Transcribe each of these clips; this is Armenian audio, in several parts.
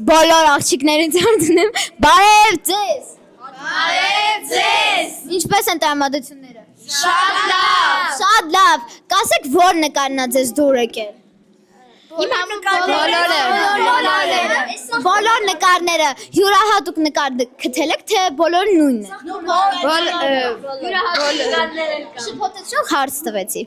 բոլոր աղջիկներին ցանցնեմ, բարև ձեզ։ Բարև ձեզ։ Ինչպես են տրամադրությունները։ Շատ լավ։ Շատ լավ։ Կասեք որ նկարն է ձեզ դուր եկել։ Հիմա բոլորը։ Բոլոր նկարները յուրահատուկ նկար գտել եք, թե բոլորը նույնն են։ Շփոթեցրող հարց տվեցի։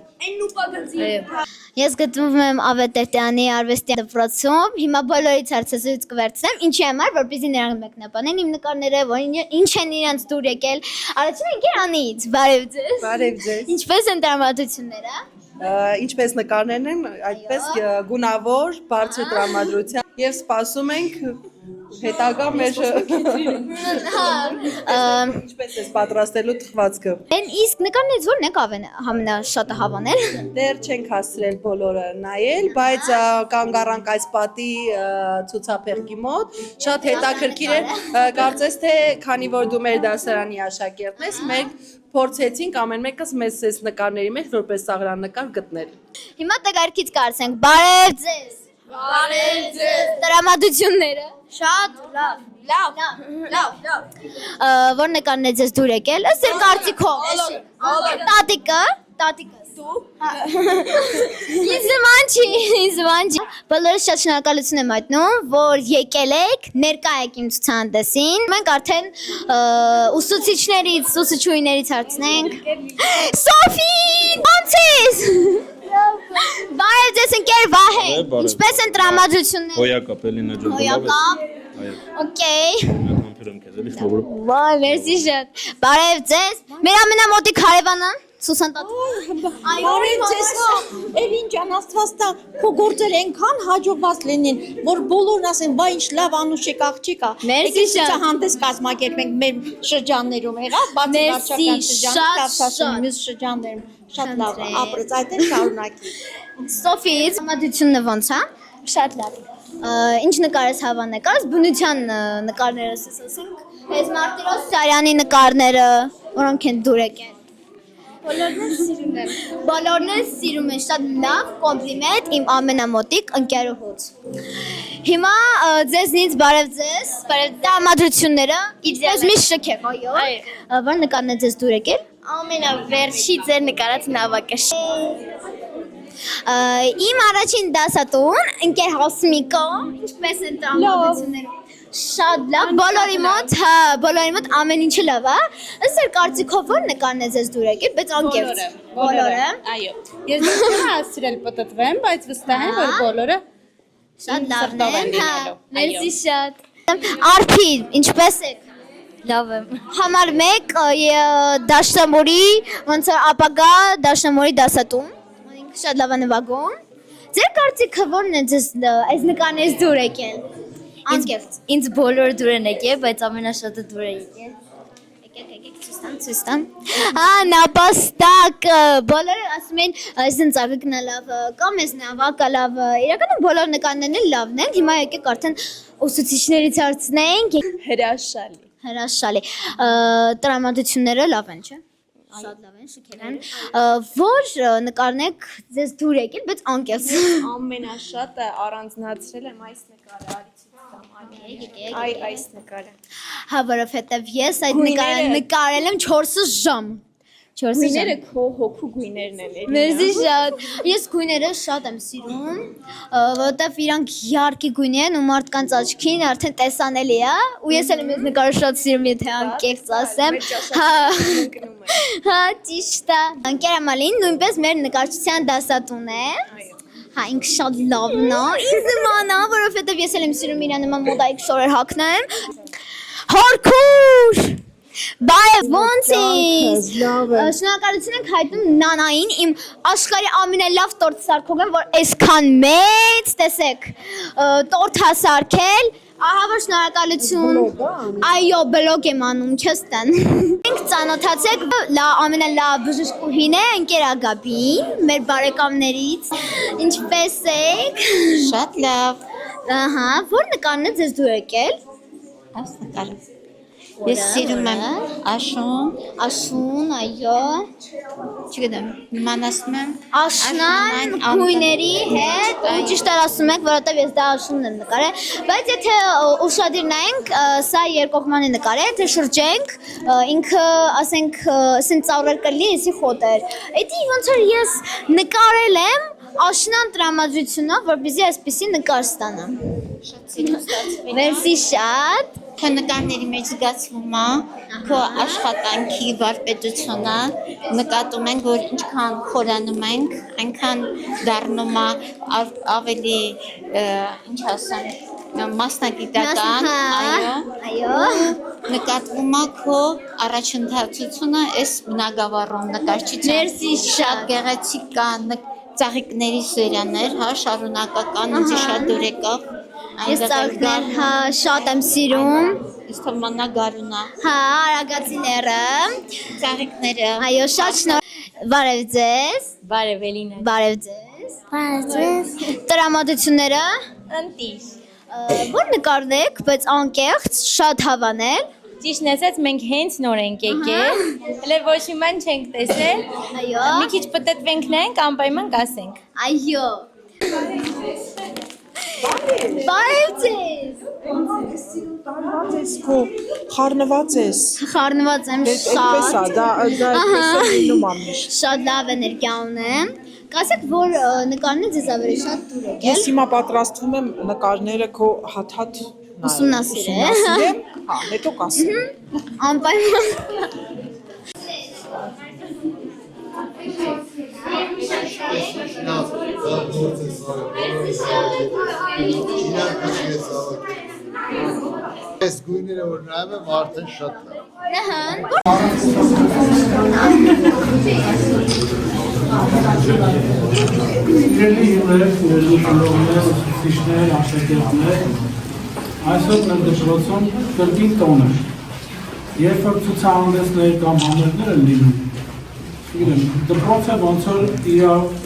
Ես գտնվում եմ Ավետերտյանի արվեստի դպրոցում, հիմա բոլորից հարցազրույց կվերցնեմ, ինչի համար, որպեսզի նրանք մեկնաբանեն իմ նկարները, որ ինչ են իրենց դուր եկել։ Առաջինը Գերանից, բարև ձեզ։ Բարև ձեզ։ Ինչպես են տրամադրությունները։ Ինչպես նկարներն են, այդպես գունավոր, բարձր տրամադրությամբ եւ սպասում ենք հետագա մեր ինչպես է պատրաստելու թխվածքը։ Են իսկ նկարներից ո՞րն եք ամենաշատը հավանել։ Դեռ չենք հասցրել բոլորը նայել, բայց կանգ առանք այս պատի ցուցափեղկի մոտ, շատ հետաքրքիր է, կարծես թե քանի որ դու մեր դասարանի աշակերտն ես, մենք փորձեցինք ամեն մեկս մեզ այս նկարների մեջ որպես սաղրանկար գտնել։ Հիմա տղերքից կարծենք, բարև ձեզ։ Բարև ձեզ։ Տրամադրությունները։ Շատ լավ։ Որ նկարն է ձեզ դուր եկել, ըստ ձեր կարծիքով։ Տատիկը։ Ինձ նման չի։ Բոլորը շատ շնորհակալություն եմ հայտնում, որ եկել եք, ներկա եք իմ ցուցահանդեսին։ Մենք արդեն ուսուցիչներից, ուսուցչուհիներից հարցնենք։ Սոֆի, ո՞նց ես։ Բարև ձեզ ընկեր Վահե։ Ինչպես են տրամադրությունները։ Հոյակապ Էլինա ջան։ Հոյակապ։ Okay։ Համբերում քեզ էլի խորը։ Վայ, մերսի շատ։ Բարև ձեզ։ Մեր ամենամոտիկ հարևանը Սուսան տատու։ Բարև ձեզ։ Էլին ջան, Աստված տա, քո գործերը այնքան հաջողված լինեն, որ բոլորն ասեն, «Վայ, ինչ լավ անուշիկ աղջիկ է»։ Մերսի շատ։ Հանդես կազմակերպենք մեր շրջաններում, հա, բացի վարչական շրջանից, մյուս շրջաններում։ Շատ լավ է, ապրեց, այդ էլ շարունակի։ Սոֆիից համադրությունը ո՞նց է։ Շատ լավ։ Ինչ նկար ես հավանեկած, բնության նկարները ասենք, այս Մարտիրոս Սարյանի նկարները, որոնք են դուր եկել։ Բոլորն էլ սիրում են, շատ լավ կոմպլիմենտ իմ ամենամոտիկ ընկերուհուց։ Հիմա ձեզնից բարև ձեզ, տրամադրությունները, ինչպես միշտ շքեք, այո։ Որ նկարն է ձեզ դուր եկել։ Ամենավերջի ձեր նկարած նավակը։ Իմ առաջին դասատուն, ընկեր Հասմիկը, ինչպես են տրամադրությունները։ Շատ լավ, բոլորի մոտ ամեն ինչը լավ է։ Ըստ ձեր կարծիքով ո՞ր նկարն է ձեզ դուր եկել, բայց անկեղծ։ Բոլորը։ Այո։ Ես դեռ չեմ հասցրել պատտվեմ, բայց վստահ եմ, որ բոլորը շատ լավն են, հա։ Մերսի շատ։ Արփի, ինչպես եք։ Լավ եմ։ Համար 1 Դաշնամուրի, ոնց որ ապագա Դաշնամուրի դասատուն։ Ինքը շատ լավ է նվագում։ Ձեր կարծիքը ո՞րն է ձեզ այս նկարներից դուր եկել։ Անկեղծ։ Ինձ բոլորը դուր են եկել, բայց ամենաշատը դուր է եկել։ Եկեք, ցույց տան։ Նապաստակ, բոլորը ասում են, այսինքն ծաղիկն է լավ, կամ այս նավակը լավ, իրականում բոլոր նկարներն էլ լավն են, հիմա եկեք արդեն ուսուցիչներից հարցնենք։ Հրաշալի։ Տրամադրությունները լավ են, չէ՞։ Շատ լավ են, շքեղ են։ Որ նկարն եք ձեզ դուր եկել, բայց անկեղծ։ ամենաշատը առանձնացրել եմ այս նկարը, այս նկարը։ Հա, որովհետև ես այդ նկարը նկարել եմ 4 ժամ։ Գույները քո հոգու գույներն են էլի։ Մերսի շատ։ Ես գույները շատ եմ սիրում, որովհետև իրանք յարկի գույն են ու մարդկանց աչքին արդեն տեսանելի է, ու ես էլ եմ այս նկարը շատ սիրում, եթե անկեղծ ասեմ։ Հա, ճիշտ է։ Ընկերամալին նույնպես մեր նկարչության դասատուն է։ Հա, ինքը շատ լավն է, ինձ նման է, որովհետև ես էլ եմ սիրում իրան նման մոդայիկ շորեր հագնեմ։ Հորքուր։ Բարև, ո՞նց ես։ Շնորհակալություն ենք հայտնում Նանային, իմ աշխարհի ամենալավ տորտը սարքողն, որ այսքան մեծ, տեսեք, տորտ է սարքել։ Ահա որ շնորհակալություն։ Այո, բլոգ եմ անում, չես տան։ Մենք ծանոթացեք ամենալավ բժշկուհին է ընկեր Ագաբին, մեր բարեկամներից։ Ինչպես եք։ Շատ լավ։ Ահա, որ նկարն է ձեզ դուր եկել։ Այս նկարը։ Ես սիրում եմ աշուն, Աշուն, այո։ Չգիտեմ։ ման ասում եմ Աշնան գույների հետ, ճիշտ է ասում եք, որովհետև ես դա աշունն եմ նկարել, բայց եթե ուշադիր նայենք, սա երկկողմանի նկար է, եթե շրջենք, ինքը, ասենք, ասեն ծառեր կլի, էսի խոտեր։ Էդի ոնց որ ես նկարել եմ աշնան տրամադրությունով, որպեսզի այսպեսի նկար ստանամ։ Մերսի շատ։ քո նկարների մեջ զգացվում է քո աշխատանքի վարպետությունը, նկատում ենք, որ ինչքան խորանում ենք, այնքան դառնում է ավելի, ինչ ասեմ, մասնագիտական, այո, նկատվում է քո առաջընթացությունը այս բնագավառում նկարչության։ Մերսի Շատ գեղեցիկ կա ծաղիկների սերիաներ, հա, շարունակական, ինձ շատ դուր եկավ։ Ես ծաղիկներ, հա, շատ եմ սիրում։ Իսկ թվմանա գարունա։ Հա, Արագածիները։ Ծաղիկները։ Այո, շատ շնորհ։ Բարև ձեզ։ Բարև Էլինա։ Բարև ձեզ։ Բարև ձեզ։ Տրամադրությունները Ընտիր։ որ նկարն եք, բայց անկեղծ, շատ հավանել։ Ճիշտն ասած մենք հենց նոր ենք եկել, հələ ոչ մի բան չենք տեսել։ Այո։ Մի քիչ պտտվենք նայենք, անպայման կասենք։ Այո։ Բարև ձեզ։ Տարված ես քո խառնված ես։ Խառնված եմ Էդպես է, շատ։ դա այդպես է լինում ամիշտ։ Շատ լավ էներգիա ունեմ։ Կասեք, որ նկարն է ձեզ ավելի շատ դուր եկել։ Ես հիմա պատրաստվում եմ նկարները քո հատ Ուսումնասիրել։ Հա, հետո կասեմ։ Անպայման։ Այս գույները որ նայում եմ արդեն շատ լավ։ Սիրելի հյուրեր, սիրելի ծնողներ, ուսուցիչներ, աշակերտներ, այսօր մեր դպրոցում կրկին տոն է։ Երբ որ ցուցահանդեսներ կամ համերգներ են լինում, դպրոցը ոնց որ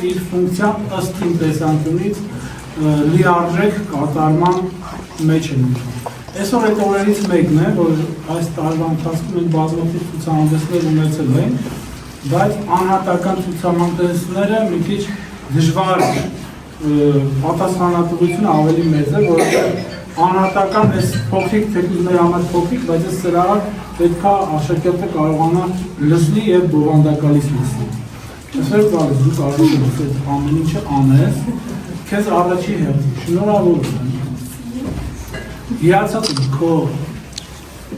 իր ֆունկցիան ըստ իմ տեսանկյունից լիարժեք կատարման մեջ է լինում։ Այսօր այդ օրերից մեկն է, որ այս տարվա ընթացքում մենք բազմաթիվ ցուցահանդեսներ ունեցել ենք, բայց անհատական ցուցահանդեսները մի քիչ դժվար պատասխանատվությունը ավելի մեծ է, որովհետև անհատական այս փոքրիկ թեկուզ մեր համար փոքրիկ, բայց այս սրահը պետք է աշակերտը կարողանա լսնի եւ բովանդակալից լսնի։ Այսօր գալիս դու կարող ես այդ ամեն ինչը անես, քեզ առաջի հետ շնորհավոր եմ։ Հիացած եմ քո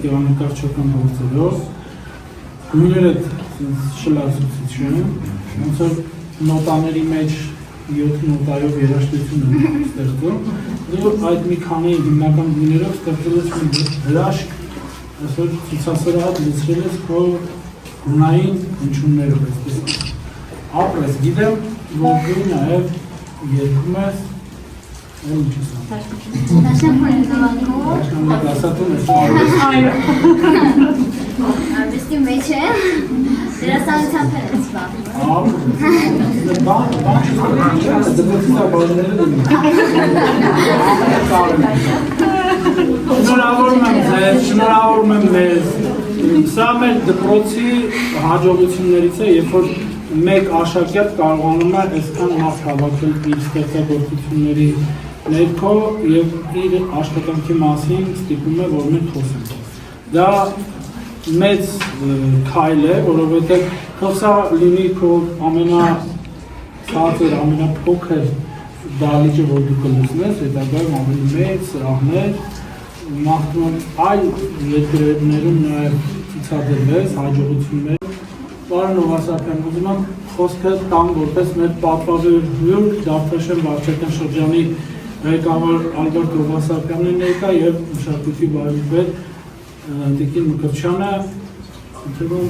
գեղանկարչական գործերով, գույներդ շլացուցիչ են, ոնց որ նոտաների մեջ 7 նոտայով երաժշտություն են ստեղծում, դու այդ մի քանի հիմնական գույներով ստեղծել ես մի հրաշք, այսօր ցուցասրահ լցրել ես քո գունային հնչյուններով, այսպես ապրես, գիտեմ, որ դու նաև երգում ես, այլ ինչ ես Արվեստի մեջ է, դերասանության փերեցվա։ Շնորհավորում եմ մեզ, սա մեր դպրոցի հաջողություններից է, երբ որ մեկ աշակերտ կարողանում է այսքան մարդ հավաքել իր ստեղծագործությունների ներքո եւ իր աշխատանքի մասին ստիպում է, որ մենք խոսենք։ Դա մեծ քայլ է, որովհետեւ թող սա լինի քո ամենացածր, ամենափոքր դահլիճը, որ դու կլսնես, հետագայում ավելի մեծ սրահներ, մաղթում եմ այլ երկրներում նաեւ ցուցադրվես հաջողություններ։ Պարոն Օվասարյան, ուզում եմ խոսքը տամ որպես մեր պատվավոր հյուր Դավթաշեն վարչական շրջանի ղեկավար Ալբերտ Օվասարյանն ներկա եւ մշակույթի վարչապետ Տիկին Մկրտչյանը, ընտրում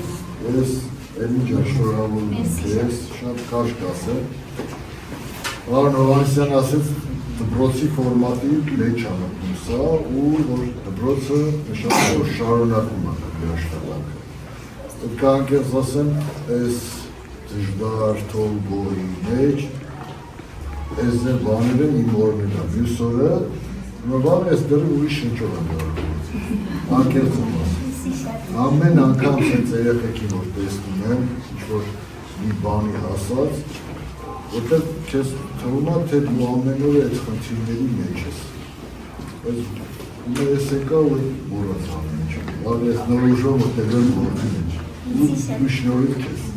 Ես Էլին ջան շնորհավորում եմ քեզ, շատ կարճ ասել։ Պարոն Օվասարյան ասեց դպրոցի ֆորմատի մեջ է մտնում սա ու որ դպրոցը նշանակում շարունակում է իր աշխատանքը։ Պետք է անկեղծ ասեմ, այս դժվար թող գոհի մեջ այս դեր բաները իմ օրն է, մյուս օրը նորմալ ես դեռ ուրիշ ինչ որ եմ դառնում։ Անկեղծ եմ ասում։ Ամեն անգամ սենց երեխեքին որ տեսնում եմ, ինչ-որ մի բանի հասած, որտեղ քեզ թվում է, թե դու ամեն օր այդ խնդիրների մեջ ես։ Բայց ես եկա ու մոռաց ամեն ինչ։ Լավ ես նորոշով մտել գործի մեջ։ Ու շնորհիվ քեզ։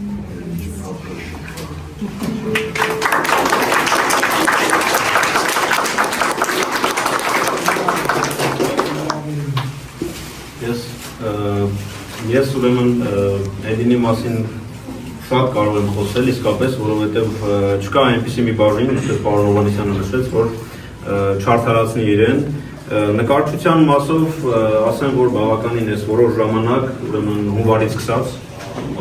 Ես ուրեմն Էդինի մասին շատ կարող եմ խոսել իսկապես, որովհետև չկա այնպիսի մի բաժին, ինչպես պարոն Հովհաննիսյանը նշեց, որ չարդարացնի իրեն։ Նկարչության մասով ասեմ, որ բավականին ես որոշ ժամանակ, ուրեմն հունվարից սկսած,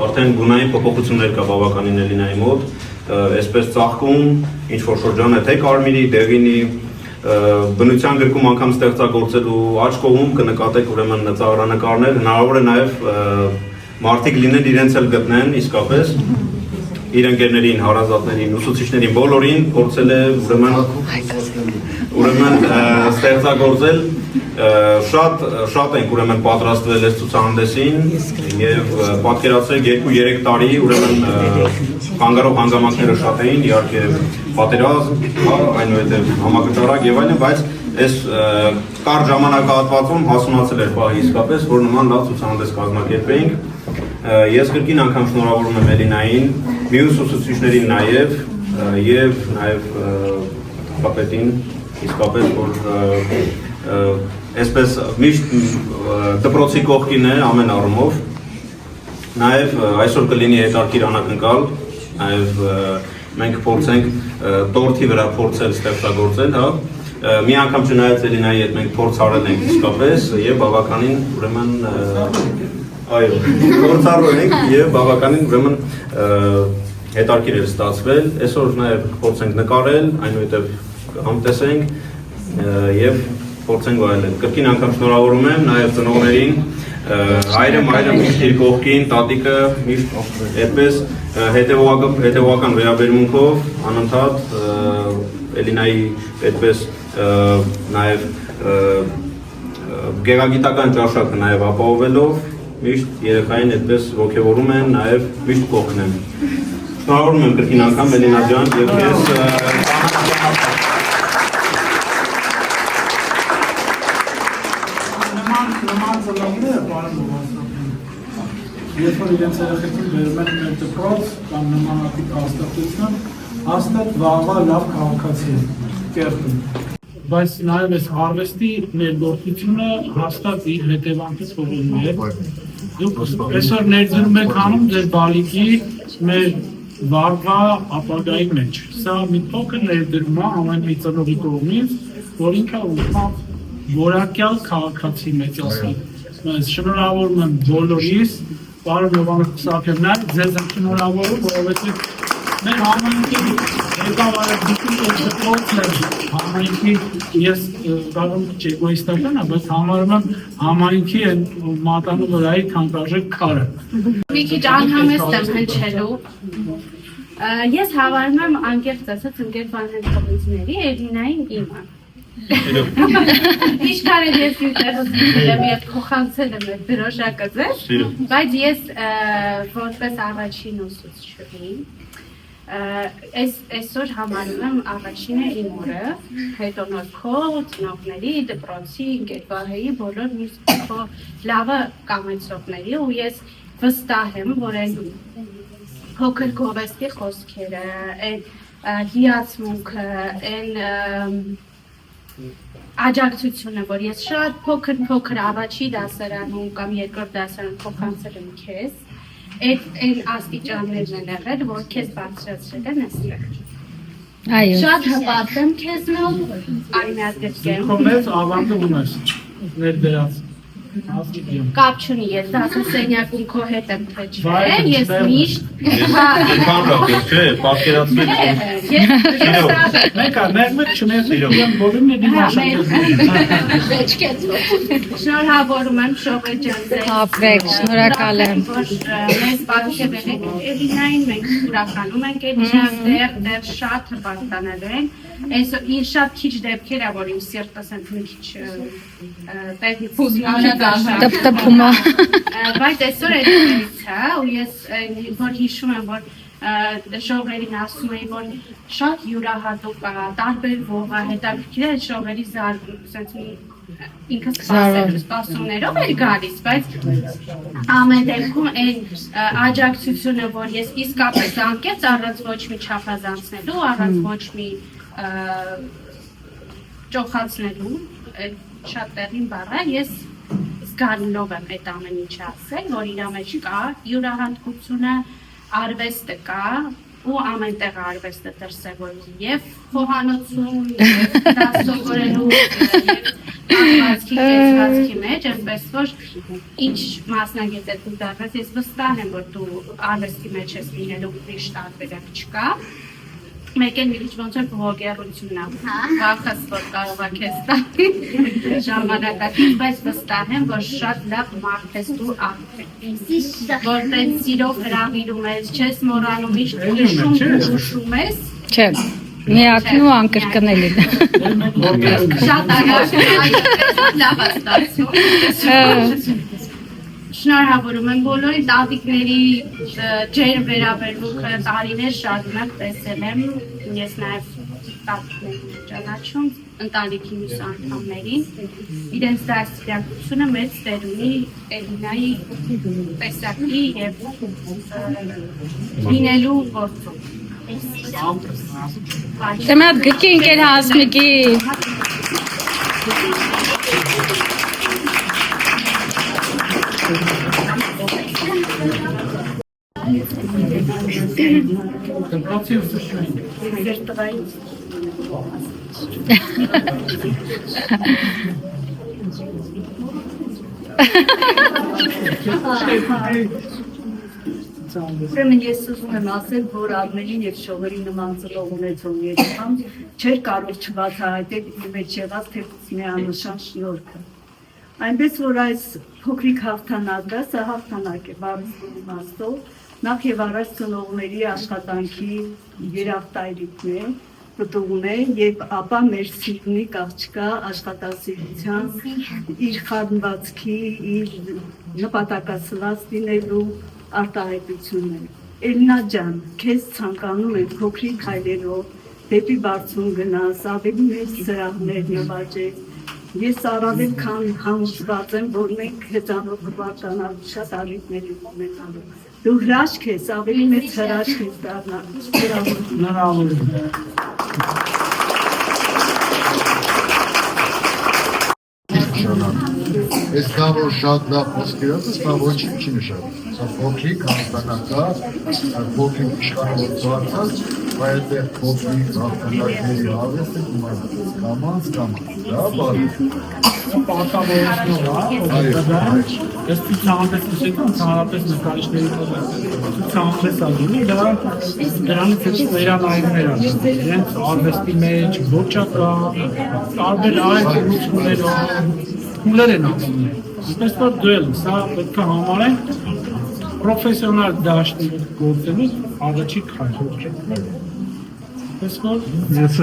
արդեն գունային փոփոխություններ կա բավականին Էլինայի մոտ, այսպես ծաղկում, ինչ-որ շրջան է թե Կարմիրի, Դեղինի, բնության գրքում անգամ ստեղծագործելու աջ կողմում կնկատեք ուրեմն ծաղրանկարներ, հնարավոր է նաև մարդիկ լինեն իրենց էլ գտնեն իսկապես իր ընկերներին, հարազատներին, ուսուցիչներին, բոլորին փորձել է ուրեմն ստեղծագործել շատ ենք ուրեմն պատրաստվել այս ցուցահանդեսին եւ պատկերացրեք 2-3 տարի ուրեմն խանգարող հանգամանքները շատ էին, իհարկե պատերազմ, այնուհետև համակարգ եւ այլն, բայց այս կարճ ժամանակահատվածում հասունացել էր պահի իսկապես, որ նման լավ ցուցահանդես կազմակերպեինք։ Ես կրկին անգամ շնորհավորում եմ Էլինային, մյուս ուսուցիչներին եւ կապետին, իսկապես որ այսպես միշտ դպրոցի կողքին է ամեն առումով, նաեւ այսօր կլինի հետարքիր անակնկալ, նաեւ մենք փորձենք տորթի վրա փորձել ստեղծագործել, հա, մի անգամ չնայած Էլինայի հետ մենք փորձ արել ենք իսկապես եւ բավականին ուրեմն այո, փորձառու ենք եւ բավականին ուրեմն հետարքիր է ստացվել, այսօր նաեւ փորձենք նկարել, այնուհետեւ համտեսենք եւ փորձենք վայելել։ Կրկին անգամ շնորհավորում եմ նաեւ ծնողներին, հայրը միշտ իր կողքին, տատիկը միշտ այդպես հետևողական վերաբերմունքով անընդհատ Էլինայի այդպես նաեւ գեղագիտական ճաշակը նաեւ ապահովելով միշտ երեխային այդպես ողջևորում են, նաեւ միշտ կողքն են։ Շնորհավորում եմ կրկին անգամ Էլինա ջան եւ ես նման ծրագրերը պարոն երբ որ իրենց երեխեքին բերում են մեր դպրոց կամ նմանատիպ հաստատություն, հաստատ վաղվա լավ քաղաքացի են կերտում։ Բայց նաև այս արվեստի ներգործությունը հաստատ իր հետևանքը թողնում է։ Դուք այսօր ներդրում եք անում ձեր բալիկի մեր վաղվա ապագայի մեջ։ Սա մի փոքր ներդրում է ամեն մի ծնողի կողմից, որ ինքը ուղղակի որակյալ քաղաքացի մեծ ասել։ Շնորհավորում եմ բոլորիս, պարոն Հովհաննիսյան, ձեզ եմ շնորհավորում, որովհետև մեր համայնքի ղեկավարը համայնքի ես կարող եմ էգոիստական, բայց համարում եմ համայնքի մատանու վրայի թանկարժեք քարը։ Մի քիչ անհամեստ եմ հնչելու։ Ես հավարում եմ անկեղծ ասած ընկերբան հետքողությունների Էլինային իմը։ Ինչքան էլ ես ինձ եմ եւ փոխանցել եմ այդ դրոշակը ձեզ, բայց ես որպես առաջին ուսուցչուհի այսօր համարում եմ առաջինը իմ օրը, հետո նոր քո, ծնողների, դպրոցի, ընկերբահեի, բոլոր մյուս քո լավը կամեցողների ու ես վստահ եմ, որ այն փոքր գովեստի խոսքերը, այն հիացմունքը, այն աջակցությունը, որ ես շատ փոքր առաջի դասարանում կամ երկրորդ դասարանում փոխանցել եմ քեզ, այն աստիճաններն են եղել, որ քեզ բարձրացրել են այստեղ։ Շատ հպարտ եմ քեզ նոր, այնուհետև Կոմես ավանդը ունես ներդրած։ Կապ չունի, ես դասասենյակում քո հետ եմ թեջվել, ես միշտ շնորհավորում եմ Շողե ջան, շնորհակալ եմ։ Մեզ պատկերել եք Էլինային, մենք ուրախանում ենք Էլինայից, դեռ շատ հպարտանալու ենք։ Այս շատ քիչ դեպքեր է, որ իմ սիրտս մի քիչ տեղից Տպտպումը։ Բայց այսօր այդպես է, ու ես որ հիշում եմ, որ շողերին ասում էի, որ շատ յուրահատուկ է, տարբերվող է, հետաքրքիր է շողերի ինքը սպասումներով էր գալիս, բայց ամեն դեպքում այն աջակցությունը, որ ես իսկապես անկեղծ առանց ոչ մի չափազանցնելու, առանց ոչ մի ճոխացնելու, շատ տեղին բառ է, ես զգալով եմ այդ ամեն ինչը ասել, որ իր մեջ կա յուրահատկությունը, արվեստը կա, ու ամենտեղ արվեստը դրսևորվում եւ խոհանոցում, եւ դասովորելու, եւ աղվածքի կեցվածքի մեջ, այնպես որ ինչ մասնագետ է դու դառնաս, ես վստահ եմ, որ դու արվեստի մեջ ես լինելու ուրիշ տարբերակ չկա։ Մեկ էլ մի քիչ ոնց որ բլոգերությունն է, վախս որ կարող է քեզ տալ ժամանակակից, բայց վստահ եմ, որ շատ լավ մարդ ես դու որ տենց սիրով հրավիրում ես, չես մոռանում, միշտ հիշում ես։ Չէ, միակն ու անկրկնելին։ Շատ լավ է ստացվում։ Շնորհավորում եմ բոլորին, տատիկների ջեր վերաբերմունքը տարիներ շարունակ տեսել եմ, ես նաև տատիկներին ճանաչում, ընտանիքի մյուս անդամներին, իրենց դաստիարակությունը մեծ տեր ունի Էլինայի տեսակի և լինելու գործում։ Դե մի հատ գրքի ընկեր Հասմիկի։ Դպրոցի ուսուցչուհի։ Ուրեմն ես ուզում եմ ասել, որ Արմենին եւ Շողերի նման ծնող ունեցող երեխան չէր կարող չբացահայտել իր մեջ եղած թերթից միանշան շնորհքը։ Այնպես որ այս փոքրիկ հաղթանակը, սա հաղթանակ է բառի իմաստով, նախ եւ առաջ ծնողների աշխատանքի երախտայրիկն է, պտուղն է եւ ապա մեր սիրունի աղջկա աշխատասիրության, իր խառնվածքի, իր նպատակասլաց լինելու արտահայտությունն է։ Էլինա ջան, քեզ ցանկանում եմ փոքրիկ հայրերով դեպի բարձուն գնաս, ավելի մեծ սրահներ նվաճես։ Ես առավել քան համոզված եմ, որ մենք հեծանոց բարձրանալու շատ առիթներ ունենալու։ Դու հրաշք ես, ավելի մեծ հրաշք ես դառնալու։ Այսքան որ շատ լավ խոսքերով է, սա ոչինչ չի նշանակում։ Սա փոքրիկ հաղթանակա, փոքրիկ իշխանությունից, բայց այդ փոքրիկ հաղթանակների հավեսը կամաց, դա բարի։ Ես ցուցահանդես նշեցին, ցուցահանդես նկարիչների ցուցահանդես ալինի, դրանից հետո վերանայումներ ալին, իրենց արվեստի մեջ ոճակա, տարբեր այլ ուղղություններով, ուլեր են ալին, ինչպես որ դուել, սա պետք է համարենք պրոֆեսիոնալ դաշտի գործելուց առաջի քայլ։ Ես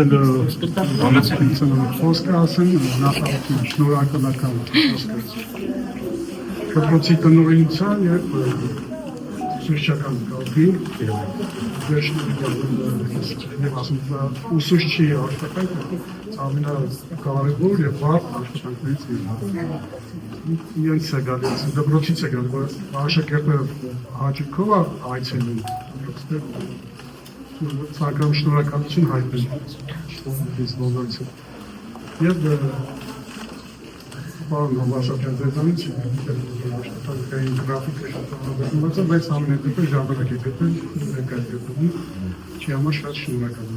էլ խոսքը ասեմ, նախատին շնորհակալական խոսքը։ Դպրոցի տնօրինցա եւ ուսուցչական գաղտնի, ուսուցչի աշխատանքը ամենակարևոր եւ բարդ աշխատանքներից մեկն է։ Ինձ է գալիս, դպրոցից է գալիս, աշակերտները հաճույքով այցելում։ Ցանկամ շնորհակալություն հայտնել բոլորիցը։ Եվ պարոն Հովասարյան ձեզանից աշխատանքային գրաֆիկը շատ հավանականված է, բայց ամեն դեպքում ժամանակի դեպքում ներկայացնում չի համար շատ շնորհակալ։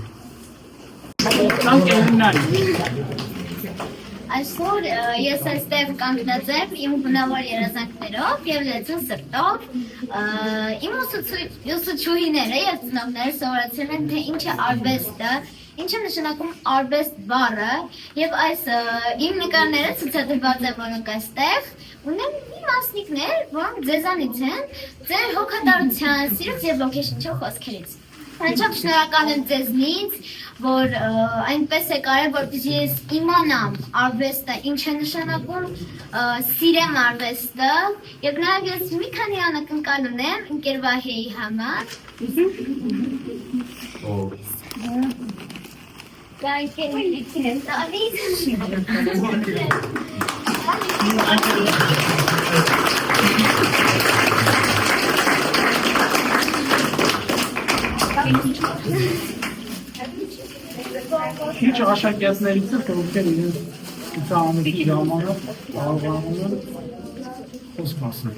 Այսօր ես այստեղ կանգնած եմ իմ բնավոր երազանքներով եւ լեցուն սրտով իմ ուսուցչուհիները եւ ծնողները սովորեցրել են թե ինչ է արվեստը, ինչ է նշանակում արվեստ բառը եւ այս իմ նկարները ցուցադրված են որոնք այստեղ ունեն մի մասնիկներ, որոնք ձեզանից են ձեր հոգատարության, սիրուց եւ ոգեշնչող խոսքերից։ Անչափ շնորհակալ եմ ձեզնից, որ այնպես է կարել, որպեսզի ես իմանամ արվեստը ինչ է նշանակում, սիրեմ արվեստը, եւ նաեւ ես մի քանի անակնկալ ունեմ ընկեր Վահեի համար։ Քիչ աշակերտներից է, ովքեր իրենց ցուցահանդեսի ժամանակ կարողանում են խոսք ասել։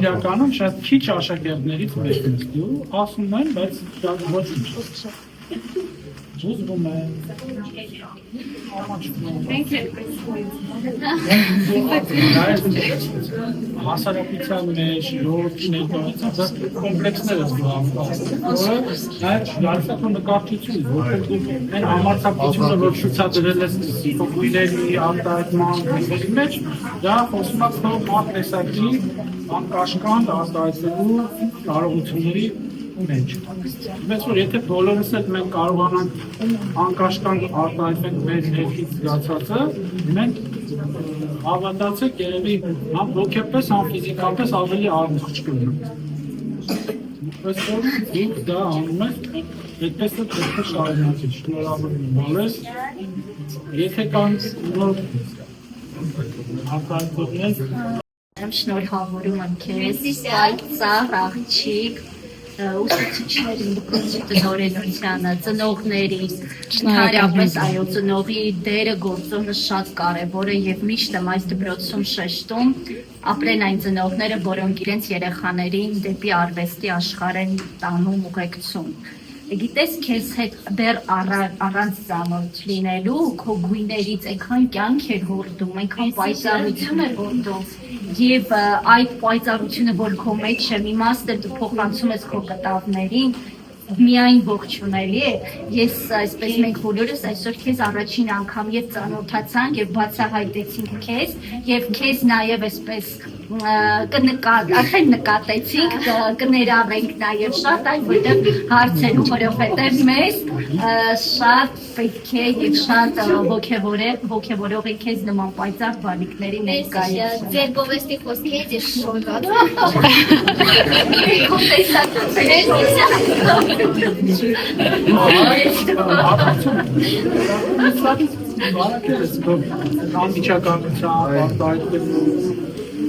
Իրականում շատ քիչ աշակերտներից մեկն է, ասում են, բայց շատ ոչինչ։ Ուզում եմ։ Հասարակության մեջ լուրջ ներկայացած կոմպլեքսները զբաղվում են նկարչություն, այն համարձակությունը, որ ցուցադրել է փոքրների արտահայտման մեջ, դա խոսում է քո տեսակի անկաշկանդ արտահայտելու կարողությունների մեջ։ Բայց որ եթե բոլորս էլ մենք կարողանանք անկաշկանդ արտահայտենք մեր ներքից զգացածը, մենք հավատացեք երևի համ հոգեպես, համ ֆիզիկապես ավելի առողջ կլինենք։ Բայց որ դուք դա անում եք, այդպես է պետք է շարունակել, շնորհավոր եմ բոլորս։ Եթե կան նոր արտահայտողներ, շնորհավորում եմ քեզ, պայծառ աղջիկ, ուսուցիչներին, դպրոցի տնօրենությանը, ծնողներին, ընդհանրապես այո, ծնողի դերը գործոնը շատ կարևոր է եւ միշտ եմ այս դպրոցում շեշտում, ապրեն այն ծնողները, որոնք իրենց երեխաներին դեպի արվեստի աշխարհ են տանում, ուղեկցում։ Գիտես, քեզ հետ դեռ առանց ծանոթ լինելու, քո գույներից այնքան կյանք էր հորդում, այնքան պայծառություն էր հորդում, եւ այդ պայծառությունը, որ քո մեջ է, իմաստը դու փոխանցում ես քո կտավներին, միայն ողջունելի է։ Ես այսպես մենք բոլորս այսօր քեզ առաջին անգամ եւ ծանոթացանք եւ բացահայտեցինք քեզ եւ քեզ նաեւ այսպես արդեն նկատեցինք, կներավենք նաեւ շատ այն որտեղ հարցերում, որովհետեւ մեզ շատ պետք է եւ շատ ոգևորող է քեզ նման պայծառ բանիկների ներկայացում։ Ձեր գովեստի խոսքերից ես շոկած անմիջականության արտահայտելու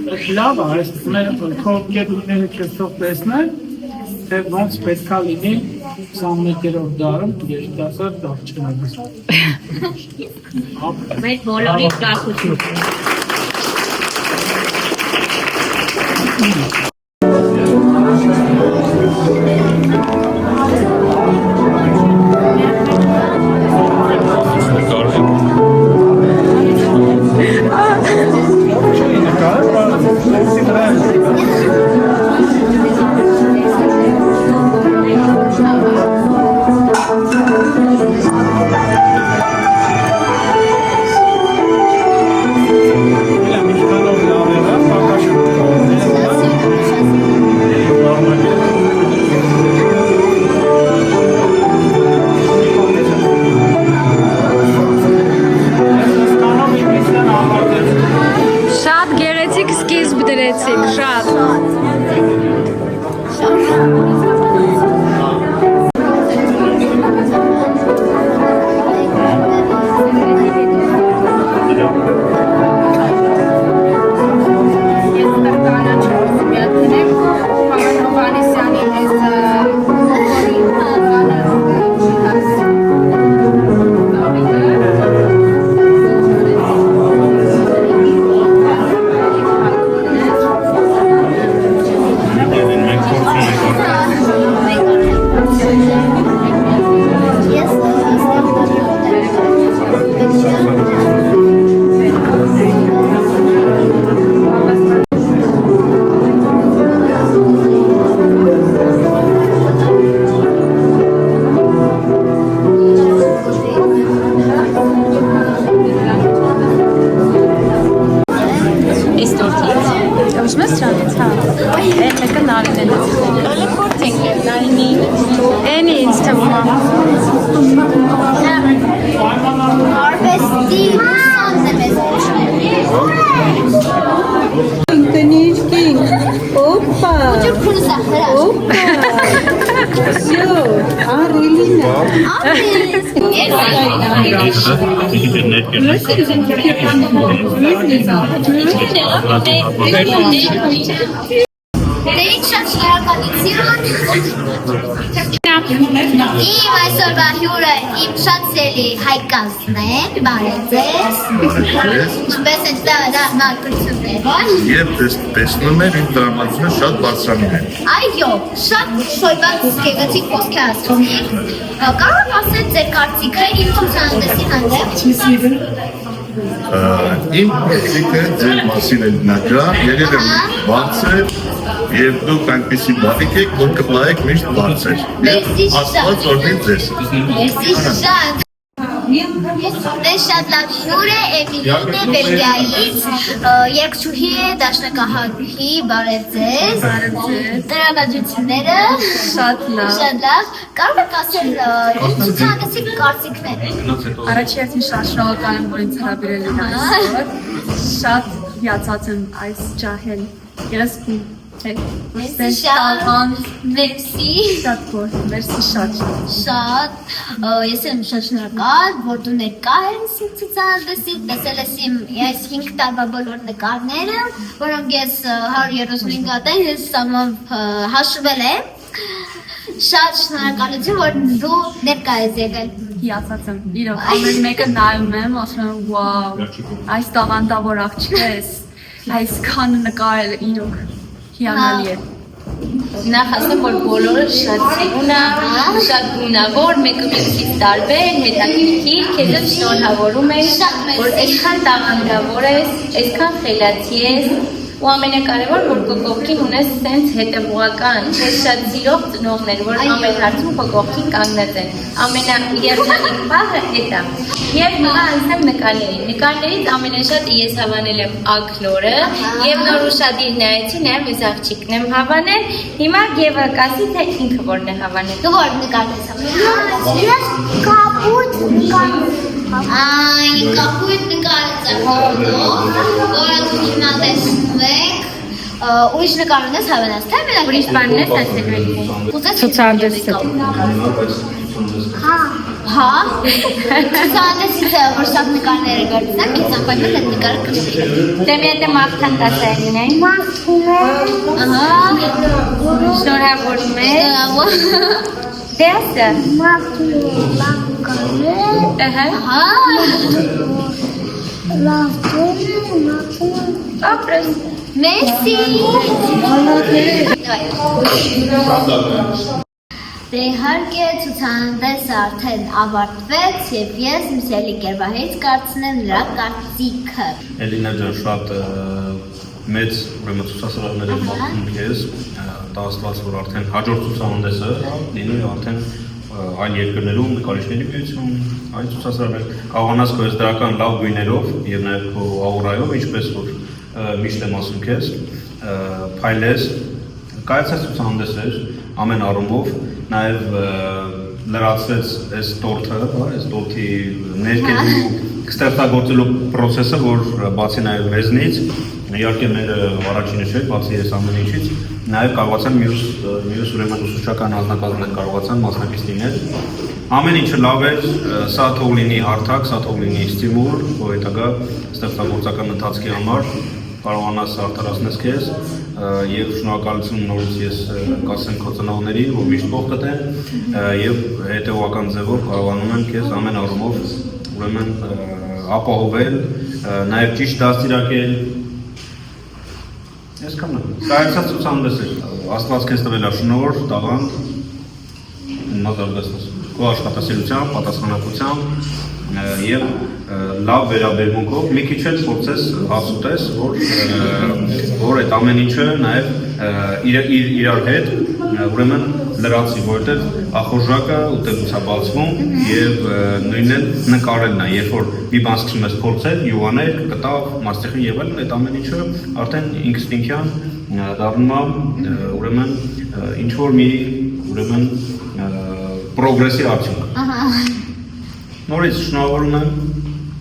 լավ է, այս մեր քո գերուները քեզ թող տեսնեն, թե ոնց պետք է լինի 21-րդ դարում երիտասարդ դավճանից։ Մեր բոլորի կարգություն։ Դերից շատ շնորհակալություն։ Իմ այսօրվա հյուրը իմ շատ սիրելի Հայկազն է, բարև ձեզ։ Ինչպես են դրամատուրգները։ Եվ տեսնում են իմ դրամատուրգը շատ բարձրանում է։ Այո, շատ շոյված գեղեցիկ խոսք է ասում։ Կարող ասել ձեր կարծիքը իմ ցուցահանդեսի հանդեպ։ Իմ կարծիքը ձեր մասին է նկար, երևի բարձր եւ դուք այնպեսի բանիկ եք, որ կպլայեք միշտ բարձր։ Աստված օրհնի ձեզ։ Մերսի շատ։ Ես շատ լավ հյուր է, Էմիլին է Բելգիայից, երգչուհի է, դաշնակահարուհի, բարև ձեզ։ Տրամադրությունները շատ լավ։ Կարող եք ասել իմ ցուցահանդեսի կարծիքները։ Առաջին շատ շնորհակալ եմ, որ ինձ հրավիրել եք այսօր։ Շատ հիացած եմ այս ջահել։ Ես Մերսի շատ, մերսի շատ։ Ես եմ շատ շնորհակալ, որ դու ներկա ես իմ ցուցահանդեսին, տեսել ես իմ 5 տարվա բոլոր նկարները, որոնք ես 135 հատ ես հաշվել եմ։ Շատ շնորհակալություն, որ դու ներկա ես եկել։ Հիացած եմ, իրոք, ամեն մեկը նայում եմ, ասում եմ, վաու, այս տաղանդավոր աղջիկ ես, այսքան նկարել իրոք։ Հիանալի է։ Նախ ասեմ, որ բոլորը շատ սիրուն է, շատ գունավոր, մեկը մյուսից տարբեր, հետաքրքիր, քեզ շնորհավորում եմ, որ այսքան տաղանդավոր ես, այսքան խելացի ես, ու ամենակարևոր, որ քո կողքին ունես սենց հետևողական, քեզ շատ սիրող ծնողներ, որ ամեն հարցում քո կողքին կանգնած են։ Ամենաերժանիկ բանը էդ է։ Եվ հիմա անցնեմ նկարներին։ Նկարներից ամենաշատը ես հավանել եմ Աքլորը, եւ նոր ուշադիր նայեցի նաեւ այս աղջիկն եմ հավանել։ Հիմա Եվա կասի, թե ինքը որն է հավանել։ Դու որն նկարել ես հավանել։ Ես կապույտ նկարել։ Այ կապույտ նկարել եմ, որը դու հիմա տեսնում եք։ Ուրիշ նկար ունես հավանած, թե մենակ ուրիշ բանն ես ասել։ Ցուցահանդեսը։ Հա, ցուցահանդեսից է, որ շատ նկարները գործնակ, ինձ անպայման այդ նկարը կշի։ Դե մի հատ մաղթան տասային այն։ Ահա, շնորհավորում եմ։ Դե ասա։ Ահա։ Ապրես։ Մերսի։ Դե իհարկե ցուցահանդեսը արդեն ավարտվեց եւ ես Միսելի Կերվահից կարծնեմ նրա կարծիքը։ Էլինա ջան, շատ մեծ ուրեմն ցուցասրահներ եմ մաղթում ես, դա աստված որ արդեն հաջորդ ցուցահանդեսը լինի արդեն այլ երկրներում նկարիչների միություն, այլ ցուցասրահներ կարողանաս քո այս դրական լավ գույներով եւ նաեւ քո աուրայով, ինչպես որ միշտ եմ ասում քեզ, փայլես, կայացած ցուցահանդեսեր ամեն առումով, նաև լրացվեց այս տորթը, այս տորթի ներկելու ստեղծագործելու process-ը, որ բացի նաև մեզնից, իհարկե մեր առաջինը չէ, բացի այս ամեն ինչից, նաև կարողացան մյուս ուրեմն ուսուցչական անձնակազմներ կարողացան մասնակից լինել։ Ամեն ինչը լավ էր, սա թող լինի հարթակ, սա թող լինի ստիմուլ, որ հետագա ստեղծագործական ընթացքի համար կարողանաս արդարացնես քեզ եւ շնորհակալություն նորից ես կասեմ քո ծնողներին, որ միշտ կողքդ են եւ հետեւական ձևով կարողանում են քեզ ամեն առումով ուրեմն ապահովել, նաեւ ճիշտ դաստիարակել։ Այսքանն է։ Կայացած ցուցահանդեսը Աստված քեզ տվել է շնորհ, տաղանդ, մազարգացնես քո աշխատասիրությամբ, պատասխանատվությամբ եւ լավ վերաբերմունքով մի քիչ էլ փորձես հասուտես, որ այդ ամեն ինչը նաեւ իրար հետ ուրեմն լրացի, որովհետեւ ախորժակը ուտելուց է բացվում եւ նույնն էլ նկարելն է, երբ որ մի բան սկսում ես փորձել, յուղանել, կտավ, մաստիխին եւ այլն, այդ ամեն ինչը արդեն ինստինկտիվ դառնում է ուրեմն ինչ որ մի ուրեմն պրոգրեսի արդյունք։ Նորից շնորհավորում եմ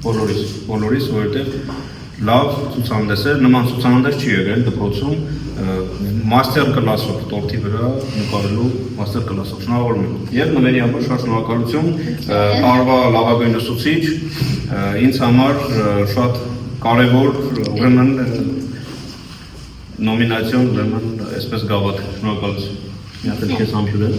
բոլորիս, որովհետև լավ ցուցահանդես է, նման ցուցահանդես չի եղել դպրոցում մաստեր կլասով տորթի վրա նկարելու մաստեր կլասով շնորհավորում եմ եւ նվերի համար շատ շնորհակալություն տարվա լավագույն ուսուցիչ ինձ համար շատ կարևոր ուրեմն նոմինացիոն ուրեմն այսպես գավաթ շնորհակալություն միացել քեզ համբուրել